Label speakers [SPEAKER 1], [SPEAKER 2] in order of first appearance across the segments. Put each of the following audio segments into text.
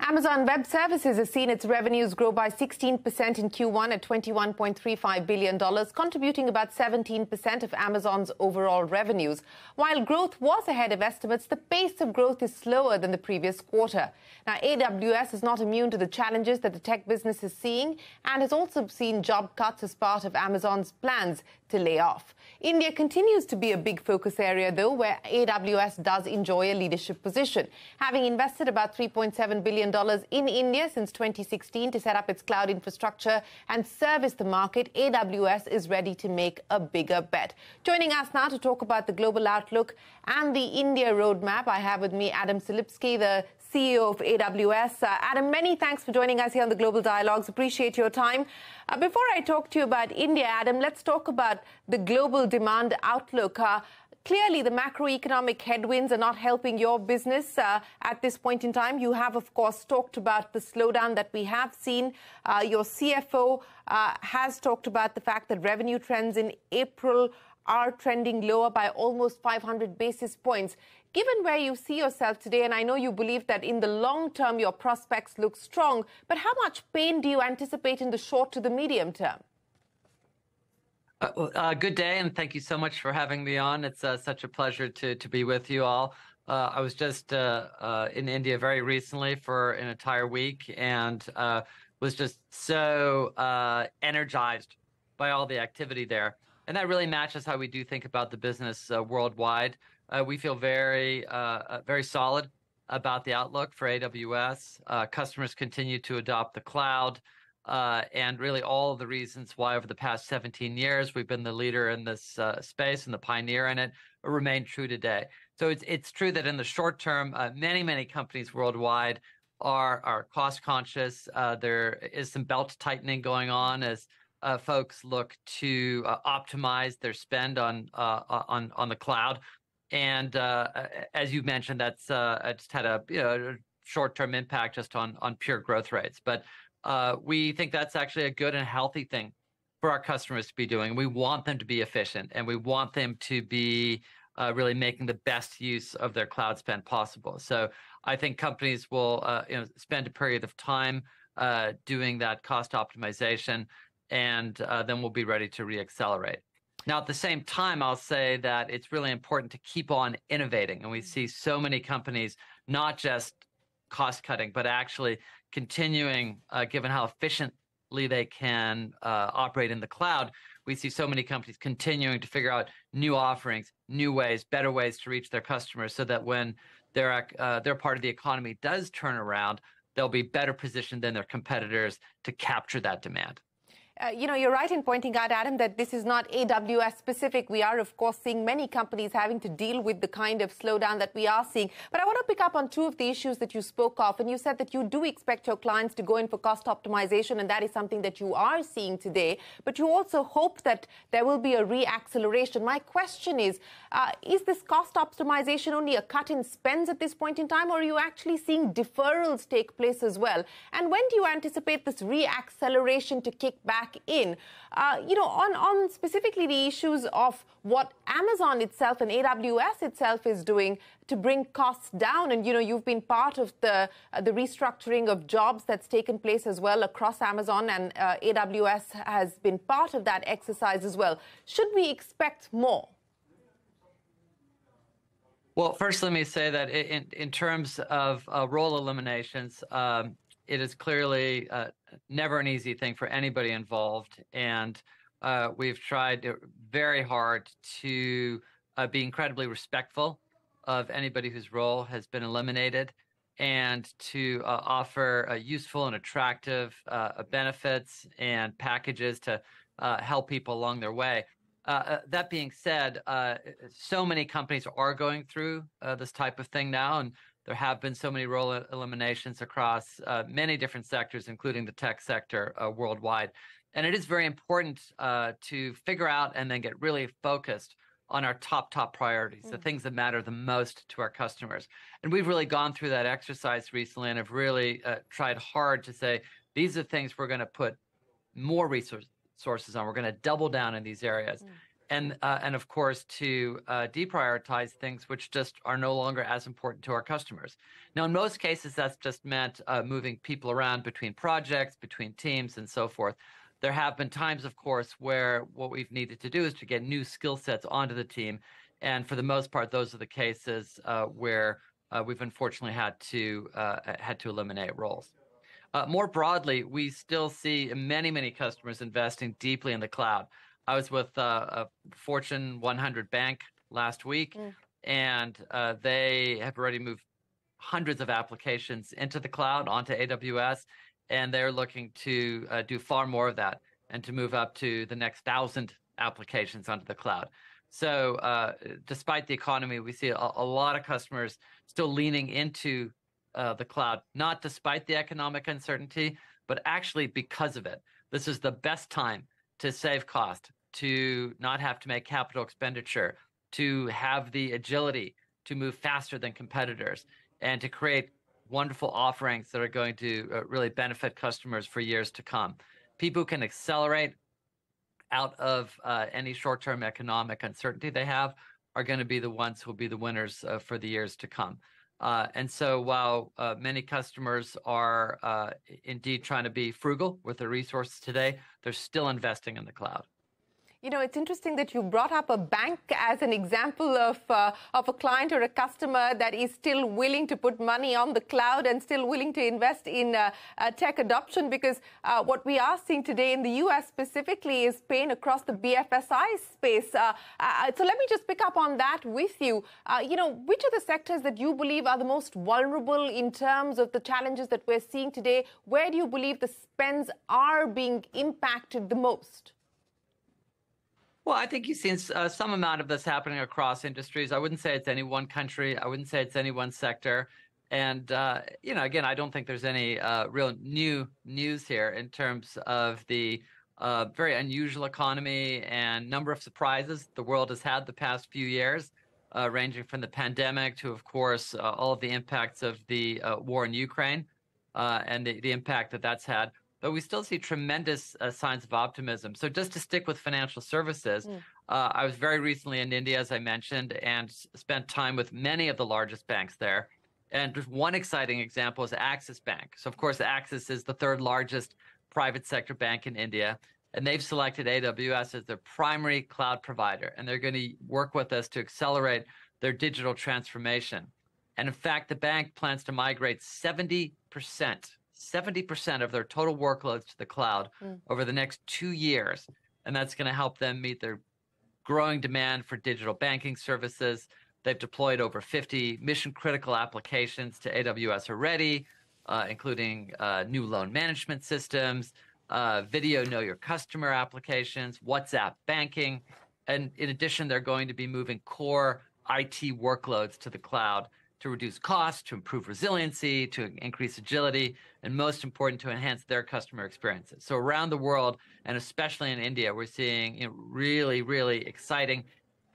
[SPEAKER 1] Amazon Web Services has seen its revenues grow by 16% in Q1 at $21.35 billion, contributing about 17% of Amazon's overall revenues. While growth was ahead of estimates, the pace of growth is slower than the previous quarter. Now, AWS is not immune to the challenges that the tech business is seeing and has also seen job cuts as part of Amazon's plans to lay off. India continues to be a big focus area, though, where AWS does enjoy a leadership position. Having invested about $3.7 billion in India since 2016 to set up its cloud infrastructure and service the market, AWS is ready to make a bigger bet. Joining us now to talk about the global outlook and the India roadmap, I have with me Adam Silipsky, the CEO of AWS. Adam, many thanks for joining us here on the Global Dialogues. Appreciate your time. Before I talk to you about India, Adam, let's talk about the global demand outlook. Clearly, the macroeconomic headwinds are not helping your business at this point in time. You have, of course, talked about the slowdown that we have seen. Your CFO has talked about the fact that revenue trends in April are trending lower by almost 500 basis points. Given where you see yourself today, and I know you believe that in the long term your prospects look strong, but how much pain do you anticipate in the short to the medium term?
[SPEAKER 2] Good day, and thank you so much for having me on. It's such a pleasure to be with you all. I was just in India very recently for an entire week and was just so energized by all the activity there. And that really matches how we do think about the business worldwide. We feel very solid about the outlook for AWS. Customers continue to adopt the cloud. And really all of the reasons why over the past 17 years we've been the leader in this space and the pioneer in it remain true today. So it's true that in the short term, many companies worldwide are cost conscious. There is some belt tightening going on as folks look to optimize their spend on the cloud. And as you mentioned, that's just had a short-term impact just on pure growth rates. But we think that's actually a good and healthy thing for our customers to be doing. We want them to be efficient, and we want them to be really making the best use of their cloud spend possible. So I think companies will spend a period of time doing that cost optimization, and then we'll be ready to reaccelerate. Now, at the same time, I'll say that it's really important to keep on innovating. And we see so many companies not just cost cutting, but actually continuing, given how efficiently they can operate in the cloud, we see so many companies continuing to figure out new offerings, new ways, better ways to reach their customers so that when their part of the economy does turn around, they'll be better positioned than their competitors to capture that demand.
[SPEAKER 1] You're right in pointing out, Adam, that this is not AWS specific. We are, of course, seeing many companies having to deal with the kind of slowdown that we are seeing. But I want to pick up on two of the issues that you spoke of. And you said that you do expect your clients to go in for cost optimization, and that is something that you are seeing today. But you also hope that there will be a reacceleration. My question is this cost optimization only a cut in spends at this point in time, or are you actually seeing deferrals take place as well? And when do you anticipate this reacceleration to kick back in? On specifically the issues of what Amazon itself and AWS itself is doing to bring costs down. And, you've been part of the restructuring of jobs that's taken place as well across Amazon, and AWS has been part of that exercise as well. Should we expect more?
[SPEAKER 2] Well, first, let me say that in terms of role eliminations, it is clearly never an easy thing for anybody involved, and we've tried very hard to be incredibly respectful of anybody whose role has been eliminated, and to offer useful and attractive benefits and packages to help people along their way. That being said, so many companies are going through this type of thing now, and there have been so many role eliminations across many different sectors, including the tech sector worldwide. And it is very important to figure out and then get really focused on our top priorities, the things that matter the most to our customers. And we've really gone through that exercise recently and have really tried hard to say, these are things we're going to put more resources on. We're going to double down in these areas. and of course to deprioritize things which just are no longer as important to our customers. Now, in most cases, that's just meant moving people around between projects, between teams, and so forth. There have been times, of course, where what we've needed to do is to get new skill sets onto the team. And for the most part, those are the cases where we've unfortunately had to eliminate roles. More broadly, we still see many, many customers investing deeply in the cloud. I was with a Fortune 100 bank last week, and they have already moved hundreds of applications into the cloud, onto AWS, and they're looking to do far more of that and to move up to the next 1,000 applications onto the cloud. So despite the economy, we see a lot of customers still leaning into the cloud, not despite the economic uncertainty, but actually because of it. This is the best time to save cost, to not have to make capital expenditure, to have the agility to move faster than competitors, and to create wonderful offerings that are going to really benefit customers for years to come. People who can accelerate out of any short-term economic uncertainty they have are going to be the ones who will be the winners for the years to come. And so while many customers are indeed trying to be frugal with their resources today, they're still investing in the cloud.
[SPEAKER 1] You know, it's interesting that you brought up a bank as an example of a client or a customer that is still willing to put money on the cloud and still willing to invest in tech adoption, because what we are seeing today in the U.S. specifically is pain across the BFSI space. So let me just pick up on that with you. You know, which are the sectors that you believe are the most vulnerable in terms of the challenges that we're seeing today? Where do you believe the spends are being impacted the most?
[SPEAKER 2] Well, I think you've seen some amount of this happening across industries. I wouldn't say it's any one country. I wouldn't say it's any one sector. And, you know, again, I don't think there's any real new news here in terms of the very unusual economy and number of surprises the world has had the past few years, ranging from the pandemic to, of course, all of the impacts of the war in Ukraine and the impact that that's had. But we still see tremendous signs of optimism. So just to stick with financial services, I was very recently in India, as I mentioned, and spent time with many of the largest banks there. And just one exciting example is Axis Bank. So, of course, Axis is the third largest private sector bank in India, and they've selected AWS as their primary cloud provider. And they're going to work with us to accelerate their digital transformation. And in fact, the bank plans to migrate 70% of their total workloads to the cloud over the next 2 years. And that's going to help them meet their growing demand for digital banking services. They've deployed over 50 mission-critical applications to AWS already, including new loan management systems, video know your customer applications, WhatsApp banking. And in addition, they're going to be moving core IT workloads to the cloud to reduce costs, to improve resiliency, to increase agility, and most important, to enhance their customer experiences. So around the world, and especially in India, we're seeing really, really exciting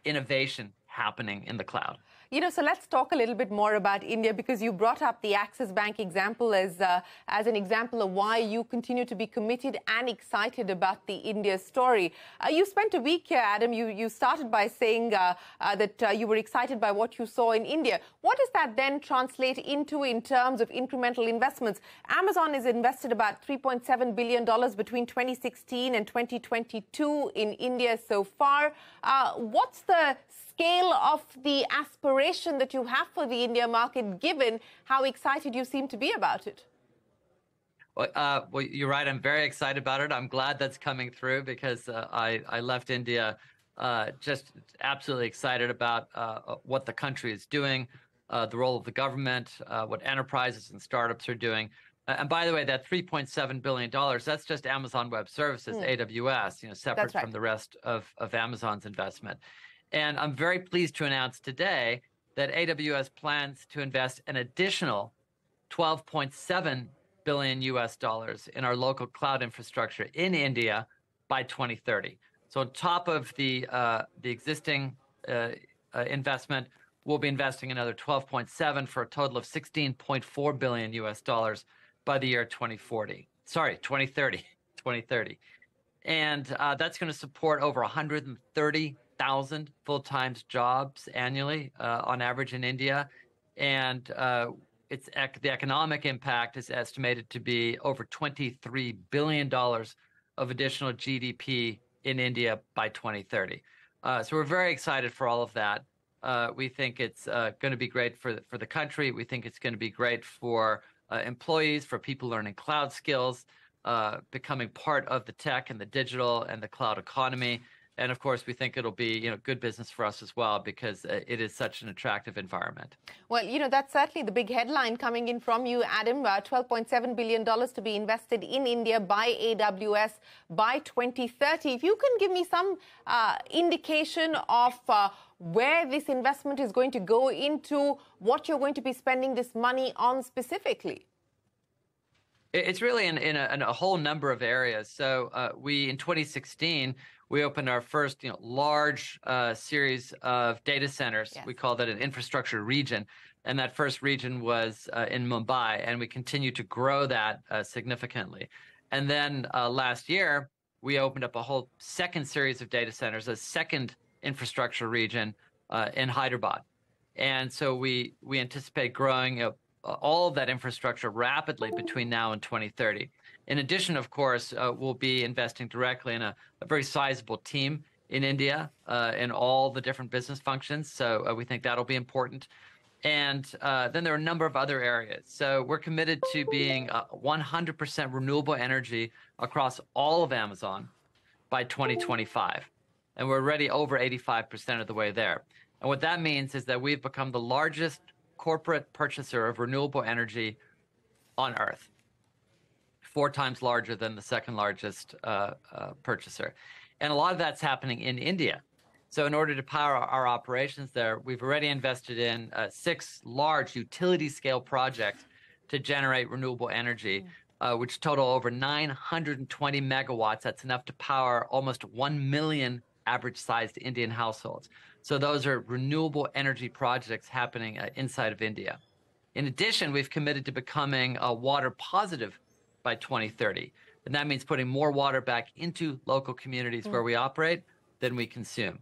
[SPEAKER 2] innovation happening in the cloud.
[SPEAKER 1] You know, so let's talk a little bit more about India, because you brought up the Axis Bank example as an example of why you continue to be committed and excited about the India story. You spent a week here, Adam. You started by saying that you were excited by what you saw in India. What does that then translate into in terms of incremental investments? Amazon has invested about $3.7 billion between 2016 and 2022 in India so far. What's the scale of the aspiration that you have for the India market, given how excited you seem to be about it?
[SPEAKER 2] Well, you're right. I'm very excited about it. I'm glad that's coming through, because I left India just absolutely excited about what the country is doing, the role of the government, what enterprises and startups are doing. And by the way, that $3.7 billion, that's just Amazon Web Services, AWS, you know, separate from the rest of Amazon's investment. And I'm very pleased to announce today that AWS plans to invest an additional $12.7 billion in our local cloud infrastructure in India by 2030. So on top of the existing investment, we'll be investing another 12.7 for a total of $16.4 billion by the year 2030. And that's going to support over 130 100,000 full-time jobs annually on average in India. And the economic impact is estimated to be over $23 billion of additional GDP in India by 2030. So we're very excited for all of that. We think it's going to be great for the country. We think it's going to be great for employees, for people learning cloud skills, becoming part of the tech and the digital and the cloud economy. And of course, we think it'll be, good business for us as well, because it is such an attractive environment. Well,
[SPEAKER 1] that's certainly the big headline coming in from you, Adam. $12.7 billion to be invested in India by AWS by 2030. If you can give me some indication of where this investment is going to go into, what you're going to be spending this money on specifically.
[SPEAKER 2] It's really in a whole number of areas. So in 2016, we opened our first large series of data centers. Yes. We call that an infrastructure region. And that first region was in Mumbai, and we continue to grow that significantly. And then last year, we opened up a whole second series of data centers, a second infrastructure region in Hyderabad. And so we anticipate growing all of that infrastructure rapidly between now and 2030. In addition, of course, we'll be investing directly in a very sizable team in India in all the different business functions. So we think that'll be important. And then there are a number of other areas. So we're committed to being 100% renewable energy across all of Amazon by 2025. And we're already over 85% of the way there. And what that means is that we've become the largest corporate purchaser of renewable energy on Earth, 4 times larger than the second largest purchaser. And a lot of that's happening in India. So in order to power our operations there, we've already invested in 6 large utility-scale projects to generate renewable energy, which total over 920 megawatts. That's enough to power almost 1 million average-sized Indian households. So those are renewable energy projects happening inside of India. In addition, we've committed to becoming water positive by 2030. And that means putting more water back into local communities where we operate than we consume.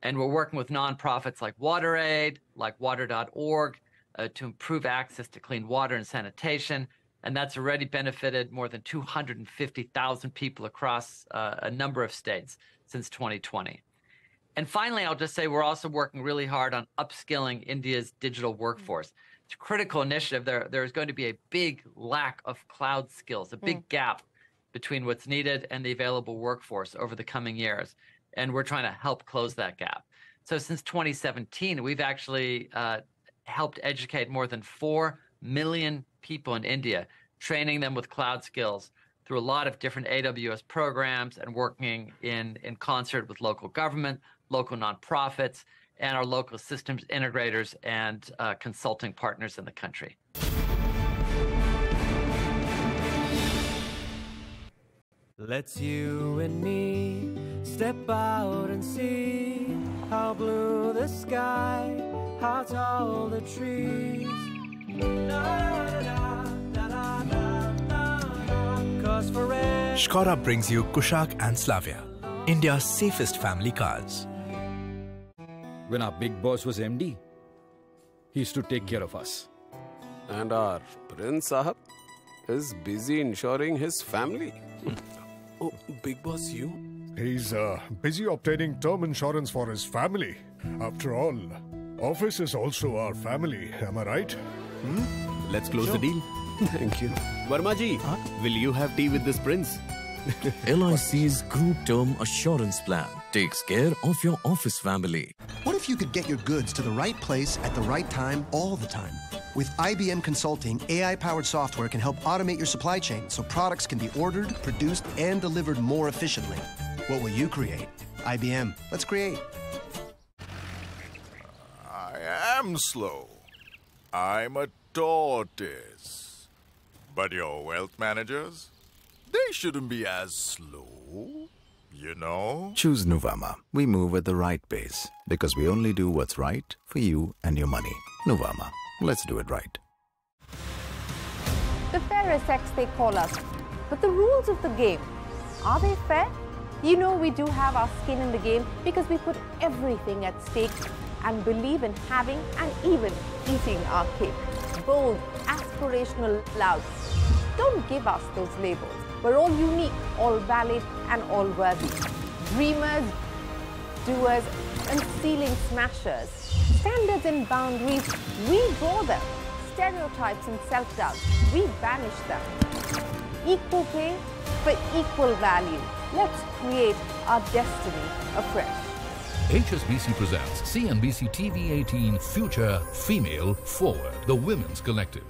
[SPEAKER 2] And we're working with nonprofits like WaterAid, like water.org, to improve access to clean water and sanitation. And that's already benefited more than 250,000 people across a number of states since 2020. And finally, I'll just say we're also working really hard on upskilling India's digital workforce. It's a critical initiative. There's going to be a big lack of cloud skills, a big gap between what's needed and the available workforce over the coming years. And we're trying to help close that gap. So since 2017, we've actually helped educate more than 4 million people in India, training them with cloud skills through a lot of different AWS programs and working in concert with local government, local nonprofits, and our local systems integrators and consulting partners in the country.
[SPEAKER 3] Let's you and me step out and see how blue the sky, how tall the trees.
[SPEAKER 4] Škoda brings you Kushaq and Slavia, India's safest family cars.
[SPEAKER 5] When our big boss was MD, he used to take care of us.
[SPEAKER 6] And our Prince Sahab is busy ensuring his family. Oh, big boss, you?
[SPEAKER 7] He's busy obtaining term insurance for his family. After all, office is also our family, am I right?
[SPEAKER 8] Let's close the deal.
[SPEAKER 6] Thank you.
[SPEAKER 8] Verma ji, will you have tea with this prince?
[SPEAKER 9] LIC's Group Term Assurance Plan takes care of your office family.
[SPEAKER 10] What if you could get your goods to the right place at the right time all the time? With IBM Consulting, AI-powered software can help automate your supply chain so products can be ordered, produced, and delivered more efficiently. What will you create? IBM. Let's create.
[SPEAKER 11] I am slow. I'm a tortoise. But your wealth managers, they shouldn't be as slow, you know?
[SPEAKER 12] Choose Nuvama. We move at the right pace because we only do what's right for you and your money. Nuvama. Let's do it right.
[SPEAKER 1] The fairest sex they call us. But the rules of the game, are they fair? You know we do have our skin in the game because we put everything at stake and believe in having and even eating our cake. Bold, aspirational, loud. Don't give us those labels. We're all unique, all valid, and all worthy. Dreamers, doers, and ceiling smashers. Standards and boundaries, we draw them. Stereotypes and self-doubt, we banish them. Equal pay for equal value. Let's create our destiny afresh.
[SPEAKER 13] HSBC presents CNBC-TV18 Future Female Forward, the Women's Collective.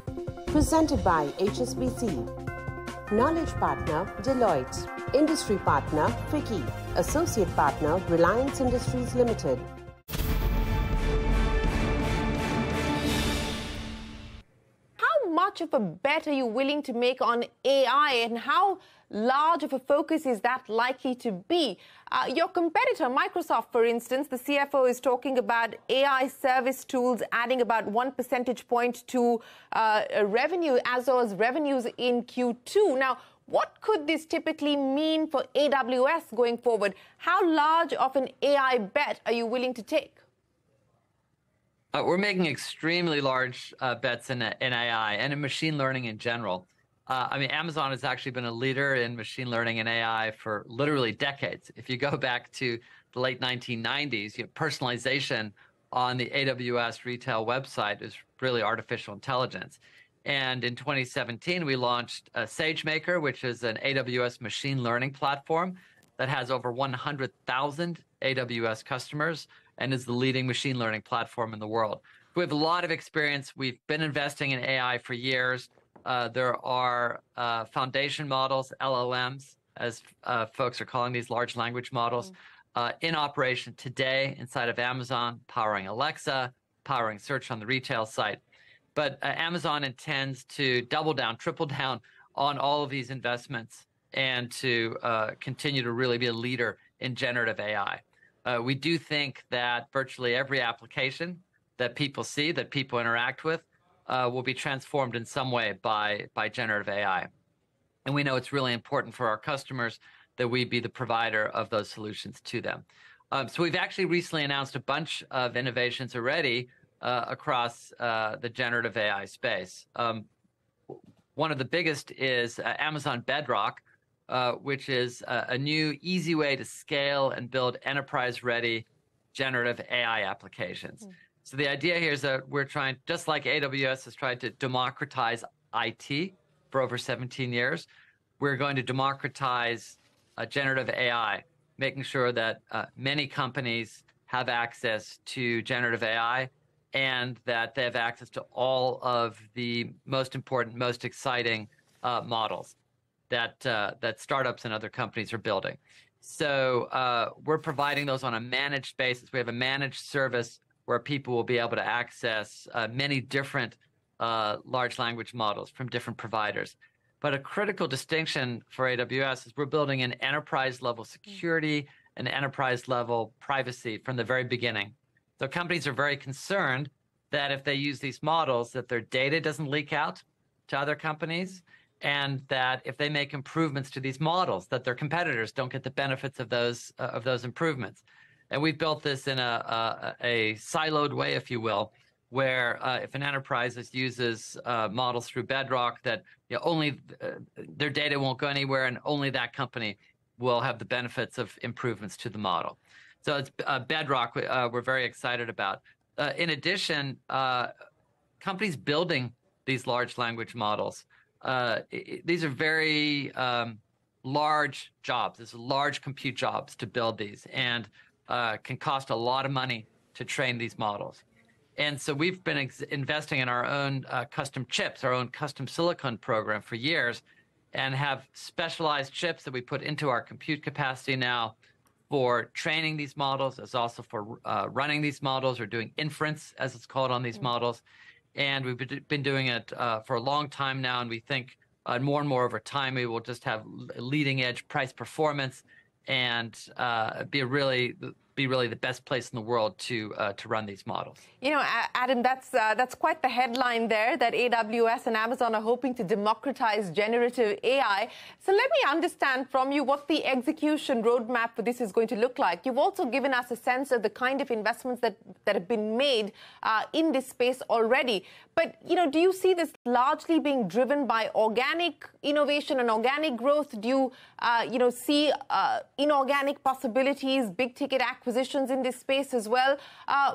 [SPEAKER 14] Presented by HSBC. Knowledge partner, Deloitte. Industry partner, Fiki. Associate partner, Reliance Industries Limited.
[SPEAKER 1] How much of a bet are you willing to make on AI, and how large of a focus is that likely to be? Your competitor, Microsoft, for instance, the CFO is talking about AI service tools adding about 1 percentage point to revenue, Azure's revenues in Q2. Now, what could this typically mean for AWS going forward? How large of an AI bet are you willing to take?
[SPEAKER 2] We're making extremely large bets in AI and in machine learning in general. I mean, Amazon has actually been a leader in machine learning and AI for literally decades. If you go back to the late 1990s, personalization on the AWS retail website is really artificial intelligence. And in 2017, we launched SageMaker, which is an AWS machine learning platform that has over 100,000 AWS customers and is the leading machine learning platform in the world. We have a lot of experience. We've been investing in AI for years. There are foundation models, LLMs, as folks are calling these large language models, in operation today inside of Amazon, powering Alexa, powering search on the retail site. But Amazon intends to double down, triple down on all of these investments and to continue to really be a leader in generative AI. We do think that virtually every application that people see, that people interact with, will be transformed in some way by generative AI. And we know it's really important for our customers that we be the provider of those solutions to them. So we've actually recently announced a bunch of innovations already across the generative AI space. One of the biggest is Amazon Bedrock, which is a new, easy way to scale and build enterprise-ready generative AI applications. So the idea here is that we're trying, just like AWS has tried to democratize IT for over 17 years, we're going to democratize generative AI, making sure that many companies have access to generative AI and that they have access to all of the most important, most exciting models that startups and other companies are building. So we're providing those on a managed basis. We have a managed service where people will be able to access many different large language models from different providers. But a critical distinction for AWS is we're building an enterprise-level security and enterprise-level privacy from the very beginning. So companies are very concerned that if they use these models, that their data doesn't leak out to other companies, and that if they make improvements to these models, that their competitors don't get the benefits of those improvements. And we've built this in a siloed way, if you will, where if an enterprise uses models through Bedrock, that only their data won't go anywhere, and only that company will have the benefits of improvements to the model. So it's Bedrock we're very excited about. In addition, companies building these large language models, these are very large jobs. There's large compute jobs to build these, and can cost a lot of money to train these models. And so we've been investing in our own custom chips, our own custom silicon program for years, and have specialized chips that we put into our compute capacity now for training these models, as also for running these models or doing inference, as it's called, on these models. And we've been doing it for a long time now, and we think more and more over time we will just have leading edge price performance and be be really the best place in the world to run these models.
[SPEAKER 1] You know, Adam, that's quite the headline there, that AWS and Amazon are hoping to democratize generative AI. So let me understand from you what the execution roadmap for this is going to look like. You've also given us a sense of the kind of investments that have been made in this space already. But, you know, do you see this largely being driven by organic innovation and organic growth? Do you, see inorganic possibilities, big-ticket acquisitions in this space as well?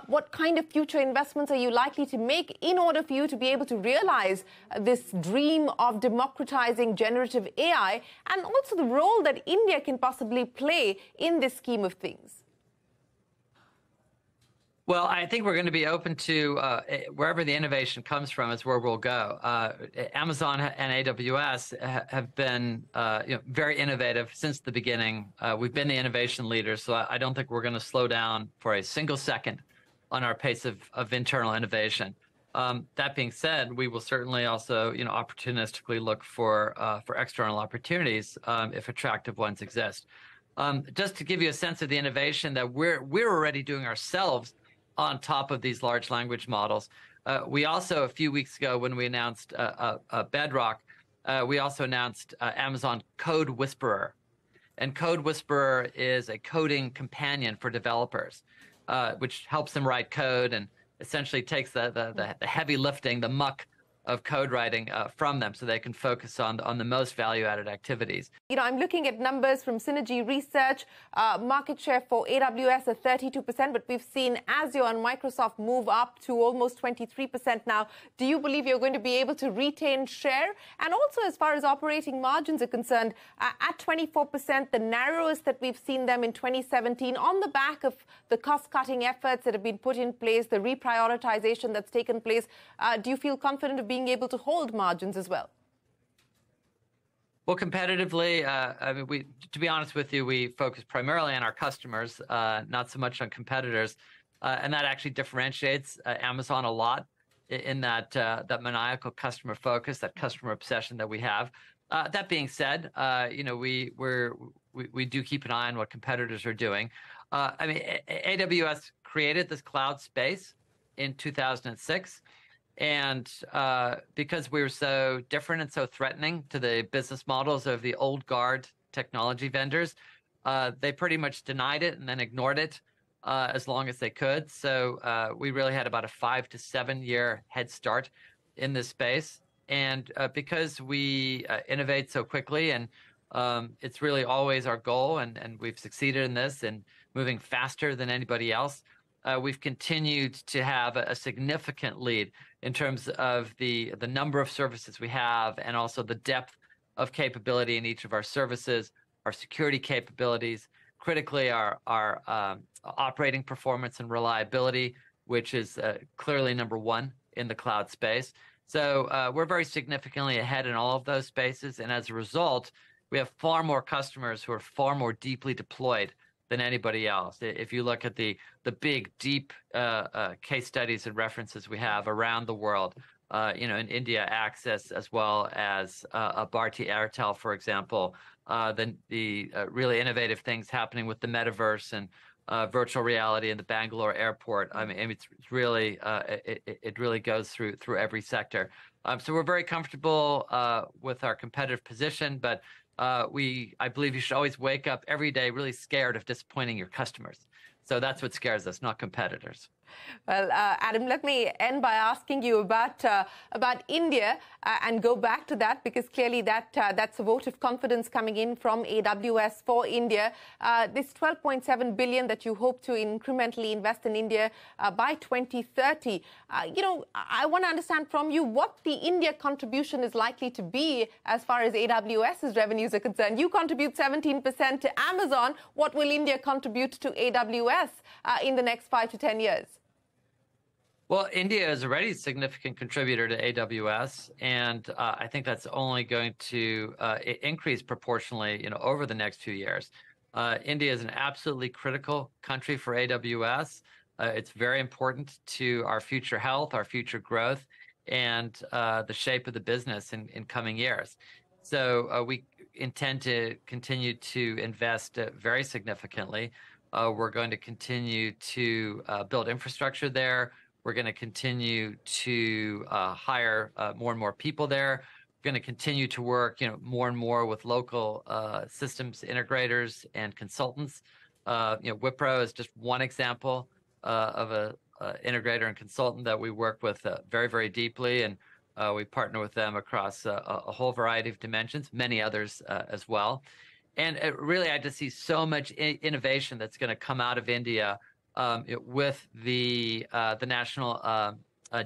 [SPEAKER 1] What kind of future investments are you likely to make in order for you to be able to realize this dream of democratizing generative AI, and also the role that India can possibly play in this scheme of things?
[SPEAKER 2] Well, I think we're going to be open to wherever the innovation comes from is where we'll go. Amazon and AWS have been very innovative since the beginning. We've been the innovation leaders, so I don't think we're going to slow down for a single second on our pace of internal innovation. That being said, we will certainly also opportunistically look for external opportunities if attractive ones exist. Just to give you a sense of the innovation that we're already doing ourselves on top of these large language models. We also, a few weeks ago, when we announced Bedrock, we also announced Amazon Code Whisperer. And Code Whisperer is a coding companion for developers, which helps them write code and essentially takes the heavy lifting, the muck of code writing from them so they can focus on the most value-added activities.
[SPEAKER 1] You know, I'm looking at numbers from Synergy Research. Market share for AWS at 32%, but we've seen Azure and Microsoft move up to almost 23% now. Do you believe you're going to be able to retain share? And also, as far as operating margins are concerned, at 24%, the narrowest that we've seen them in 2017, on the back of the cost-cutting efforts that have been put in place, the reprioritization that's taken place. Do you feel confident of being able to hold margins as well?
[SPEAKER 2] Well, competitively, to be honest with you, we focus primarily on our customers, not so much on competitors, and that actually differentiates Amazon a lot in that maniacal customer focus, that customer obsession that we have. That being said, we do keep an eye on what competitors are doing. AWS created this cloud space in 2006. And because we were so different and so threatening to the business models of the old guard technology vendors, they pretty much denied it and then ignored it as long as they could. So we really had about a 5 to 7 year head start in this space. And because we innovate so quickly, and it's really always our goal, and we've succeeded in this and moving faster than anybody else, we've continued to have a significant lead in terms of the number of services we have, and also the depth of capability in each of our services, our security capabilities, critically our operating performance and reliability, which is clearly number one in the cloud space. So we're very significantly ahead in all of those spaces, and as a result, we have far more customers who are far more deeply deployed than anybody else. If you look at the big, deep case studies and references we have around the world, in India, Access, as well as Bharti Airtel, for example, the really innovative things happening with the metaverse and virtual reality in the Bangalore airport. It's really it really goes through every sector. So we're very comfortable with our competitive position, but I believe you should always wake up every day really scared of disappointing your customers. So that's what scares us, not competitors.
[SPEAKER 1] Well, Adam, let me end by asking you about India and go back to that, because clearly that's a vote of confidence coming in from AWS for India. This $12.7 billion that you hope to incrementally invest in India by 2030. I want to understand from you what the India contribution is likely to be as far as AWS's revenues are concerned. You contribute 17% to Amazon. What will India contribute to AWS in the next 5 to 10 years?
[SPEAKER 2] Well, India is already a significant contributor to AWS, and I think that's only going to increase proportionally, over the next few years. India is an absolutely critical country for AWS. It's very important to our future health, our future growth, and the shape of the business in coming years. So we intend to continue to invest very significantly. We're going to continue to build infrastructure there. We're going to continue to hire more and more people there. We're going to continue to work, more and more with local systems integrators and consultants. Wipro is just one example of a integrator and consultant that we work with very, very deeply, and we partner with them across a whole variety of dimensions, many others as well. And really, I just see so much innovation that's going to come out of India with the national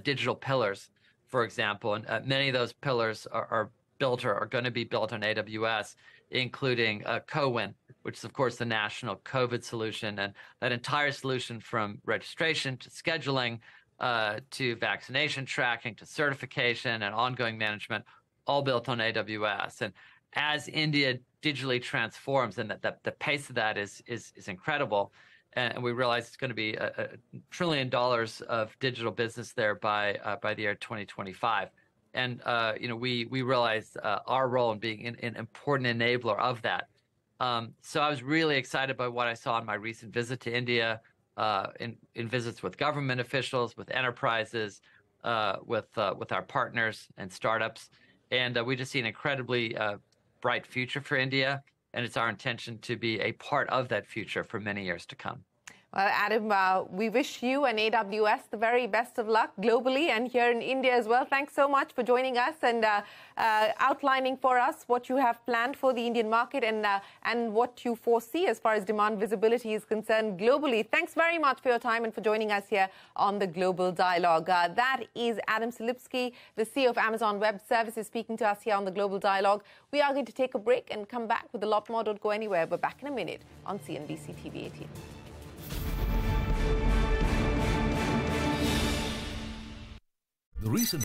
[SPEAKER 2] digital pillars, for example. And many of those pillars are built or are going to be built on AWS, including CoWIN, which is, of course, the national COVID solution. And that entire solution, from registration to scheduling to vaccination tracking to certification and ongoing management, all built on AWS. And as India digitally transforms, and the pace of that is incredible, and we realize it's going to be $1 trillion of digital business there by the year 2025. And we realize our role in being an important enabler of that. So I was really excited by what I saw in my recent visit to India, in visits with government officials, with enterprises, with our partners and startups, and we just see an incredibly bright future for India, and it's our intention to be a part of that future for many years to come.
[SPEAKER 1] Well, Adam, we wish you and AWS the very best of luck globally and here in India as well. Thanks so much for joining us and outlining for us what you have planned for the Indian market and what you foresee as far as demand visibility is concerned globally. Thanks very much for your time and for joining us here on the Global Dialogue. That is Adam Selipsky, the CEO of Amazon Web Services, speaking to us here on the Global Dialogue. We are going to take a break and come back with a lot more. Don't go anywhere. We're back in a minute on CNBC-TV18.
[SPEAKER 13] The recent